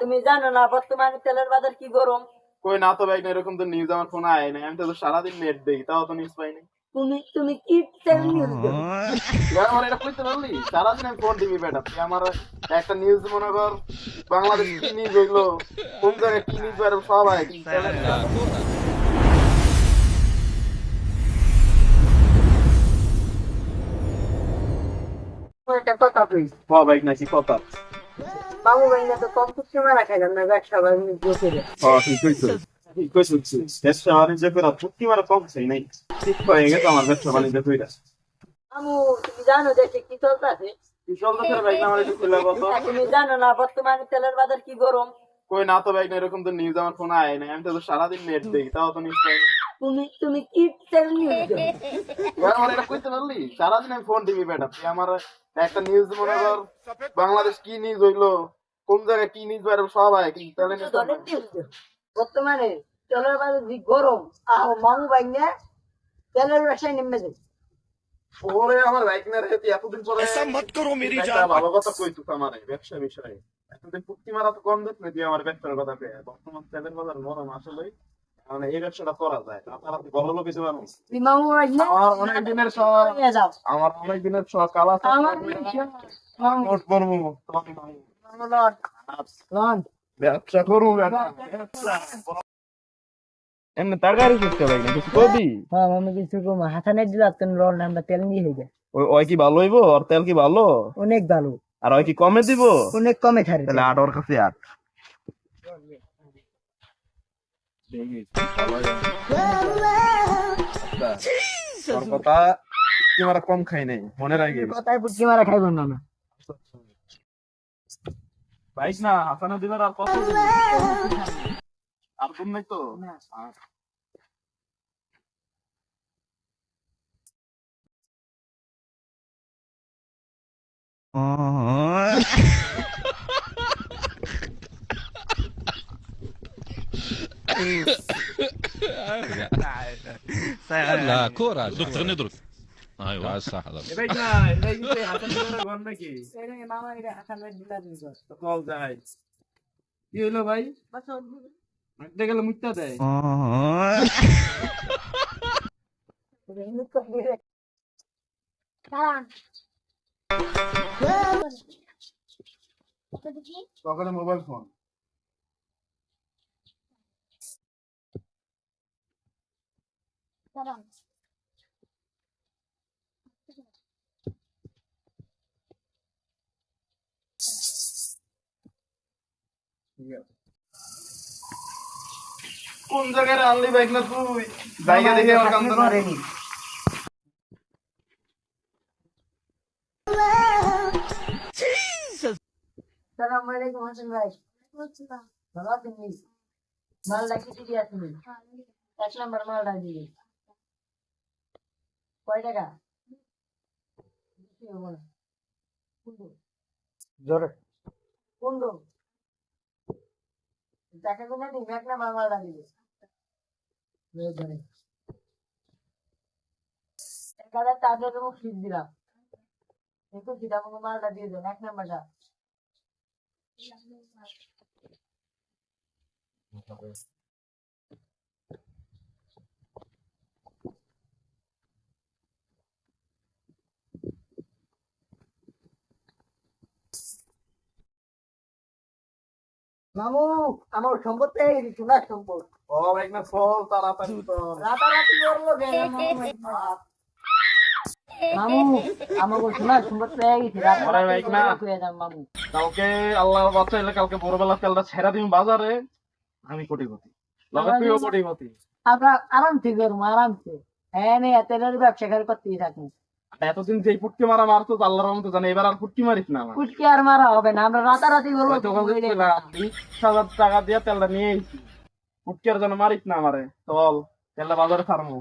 তুমি জানো না বর্তমানে তেলের বাজার কি গরম? কই না তো ভাই, এরকম তো নিউজ আমার ফোনে আয় নাই। আমি তো সারাদিন নেট দেখি, তাও তো নিউজ পাই নাই। তুমি তুমি কি তেল নিউজ দেখো? এবার আমার এটা কইতে পারলি, সারাদিন আমি ফোন টিভি বেটা, তুই আমার একটা নিউজ মনে কর, বাংলাদেশ কি নিউজ হইলো, কোন জায়গায় কি নিউজ বেরো সব আয়। একটা কথা তুই ভাই নাকি কথা। বাবু ভাই না তো কম কিছু মারা খাই না ব্যবসা বাণিজ্য করে। ঠিক কইছো, ঠিক কইছো। ব্যবসা বাণিজ্য করে সত্যি মারা কম চাই নাই, ঠিক হয়ে গেছে আমার ব্যবসা বাণিজ্য কইরা। আমু তুমি জানো দেশে কি চলতেছে? কি চলতেছে ভাই, আমার একটু খুলে বলো। তুমি জানো না বর্তমানে তেলের বাজার কি গরম? কই না তো ভাই, এরকম তো নিউজ আমার ফোনে আয় নাই। আমি তো সারাদিন নেট দেখি, তাও তো নিউজ পাই নাই। তুমি কি তেল নিউজ দেখো? এবার আমার এটা কইতে পারলি, সারাদিন আমি ফোন টিভি বেটা, তুই আমার একটা নিউজ মনে কর, বাংলাদেশ কি নিউজ হইলো, কোন জায়গায় কি নিউজ বেরো সব আয়। কি তাহলে ধরনের নিউজ দেখো। বর্তমানে তেলের বাজার যে গরম আহ মামু ভাই না তেলের ব্যবসায় নেমে যায়। ওরে আমার বাইক না রে, তুই এতদিন পরে একটা ভালো কথা কইছিস আমার ব্যবসা বিষয়ে। এতদিন পুক্তি মারা তো কম দেখ না, তুই আমার ব্যবসার কথা পেয়ে। বর্তমান তেলের বাজার নরম আসলেই, মানে এই ব্যবসাটা করা যায়। রাতারাতি বড় লোক হইতে পারো। তুমি মামু ভাই না আমার অনেক দিনের শখ, নিয়ে যাও। আমার অনেক দিনের শখ কালা আমার মামু নোট করবো, লন ব্যবসা করবো এমনি টাকারই করতে পারি না, কিছু কবি। হ্যাঁ মামু কিছু কম হাসানের দিল তুমি লন আমরা তেল নিয়ে হয়ে যায় ওই কি ভালো হইবো? আর তেল কি ভালো? অনেক ভালো, আর ওই কি কমে দিব? অনেক কমে ছাড়ে। তাহলে 8 ওর কাছে 8। তোর কথা কি মারা কম খাই নাই, মনে রাখি। কথায় পুটকি মারা খাইব না না। বাইক না হাসানো দিবার আর কত দিন? আর কোন নাই তো। لا كورة دكتور نضرب ايوه صح هذا বাইক না এই যে হাসান দিবার ঘর নাকি? মামা এটা হাসানের দিল তো কল যাই। কি হলো ভাই? মারতে গেলে মুটটা দেয়। সকালে মোবাইল ফোন। কোন জায়গায় আনলি বাইক না তুই? জায়গা দেখে আমার কাম ধরে। আসসালামু আলাইকুম হাসান ভাই। ভালো আছেন? মালটা কি দিদি আছেন? 1 নাম্বার মালটা দিদি। কয় টাকা? জোরে কোনটো? টাকা কোনা দিই 1 নাম্বার মালটা দিদি। ধরে 1000 টাকা তো ফিস দিলাম। একটু দিদা আমাকে মালটা দিয়ে দেন 1 নাম্বারটা। মামু আমার সম্পদ পেয়ে গেছি, সোনার সম্পদ। ও বাইক না চল তাড়াতাড়ি তো। রাতারাতি করলো কেন মামু? আমাকে সোনার সম্পদ পেয়ে গেছি, আরে ভাই না। রাতারাতি মামু। কালকে আল্লাহ বাঁচাইলে কালকে ভোরবেলা তেলটা ছেড়া দিবি বাজারে, আমি কোটিপতি। লগে তুইও কোটিপতি। আমরা আরামসে করবো আরামসে। হ্যাঁ নেই তেলের ব্যবসা করে করতেই থাকি। এতদিন যে ফুটকি মারা মারতো আল্লাহর রহমতে জানে, এবার আর ফুটকি মারিস না আমার। পুটকি আর মারা হবে না, আমরা রাতারাতি করবো। হয়তো ওখান থেকে 20,000 টাকা দিয়ে তেলটা নিয়ে এসেছি, ফুটকি আর যেন মারিস না আমারে। চল তেলটা বাজারে ছাড়বো।